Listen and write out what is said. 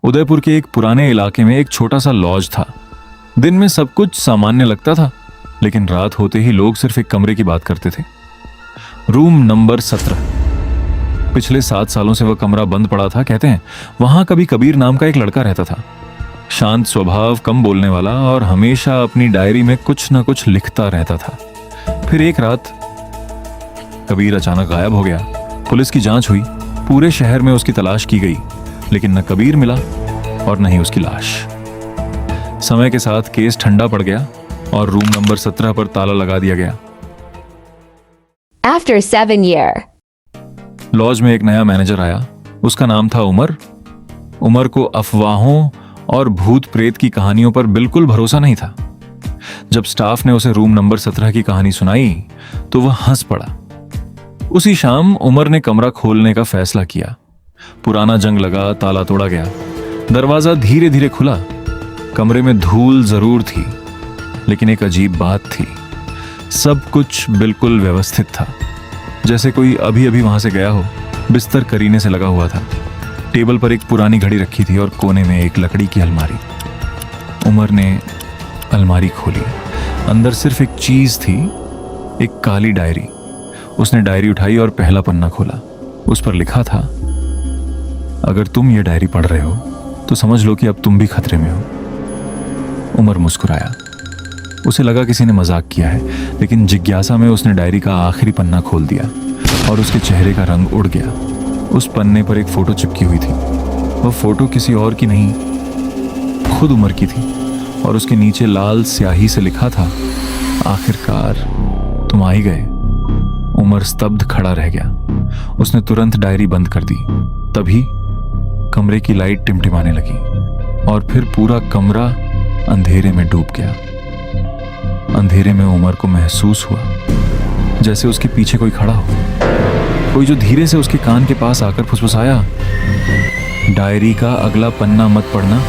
उदयपुर के एक पुराने इलाके में एक छोटा सा लॉज था। दिन में सब कुछ सामान्य लगता था, लेकिन रात होते ही लोग सिर्फ एक कमरे की बात करते थे। Room number 17। पिछले 7 सालों से वह कमरा बंद पड़ा था। कहते हैं वहां कभी कबीर नाम का एक लड़का रहता था। शांत स्वभाव, कम बोलने वाला और हमेशा अपनी डायरी में कुछ ना कुछ लिखता रहता था। फिर एक रात कबीर अचानक गायब हो गया। पुलिस की जांच हुई, पूरे शहर में उसकी तलाश की गई, लेकिन न कबीर मिला और न ही उसकी लाश। समय के साथ केस ठंडा पड़ गया और रूम नंबर 17 पर ताला लगा दिया गया। After 7 years, लॉज में एक नया मैनेजर आया। उसका नाम था उमर। उमर को अफवाहों और भूत प्रेत की कहानियों पर बिल्कुल भरोसा नहीं था। जब स्टाफ ने उसे रूम नंबर 17 की कहानी सुनाई तो वह हंस पड़ा। उसी शाम उमर ने कमरा खोलने का फैसला किया। पुराना जंग लगा, ताला तोड़ा गया, दरवाजा धीरे धीरे खुला। कमरे में धूल जरूर थी, लेकिन एक अजीब बात थी, सब कुछ बिल्कुल व्यवस्थित था, जैसे कोई अभी अभी वहां से गया हो। बिस्तर करीने से लगा हुआ था। टेबल पर एक पुरानी घड़ी रखी थी और कोने में एक लकड़ी की अलमारी। उमर ने अलमारी खोली। अंदर सिर्फ एक चीज थी, एक काली डायरी। उसने डायरी उठाई और पहला पन्ना खोला। उस पर लिखा था, अगर तुम ये डायरी पढ़ रहे हो तो समझ लो कि अब तुम भी खतरे में हो। उमर मुस्कुराया। उसे लगा किसी ने मजाक किया है, लेकिन जिज्ञासा में उसने डायरी का आखिरी पन्ना खोल दिया और उसके चेहरे का रंग उड़ गया। उस पन्ने पर एक फोटो चिपकी हुई थी। वह फोटो किसी और की नहीं, खुद उमर की थी और उसके नीचे लाल स्याही से लिखा था, आखिरकार तुम आ ही गए। उमर स्तब्ध खड़ा रह गया। उसने तुरंत डायरी बंद कर दी। तभी कमरे की लाइट टिमटिमाने लगी और फिर पूरा कमरा अंधेरे में डूब गया। अंधेरे में उमर को महसूस हुआ जैसे उसके पीछे कोई खड़ा हो, कोई जो धीरे से उसके कान के पास आकर फुसफुसाया, डायरी का अगला पन्ना मत पढ़ना,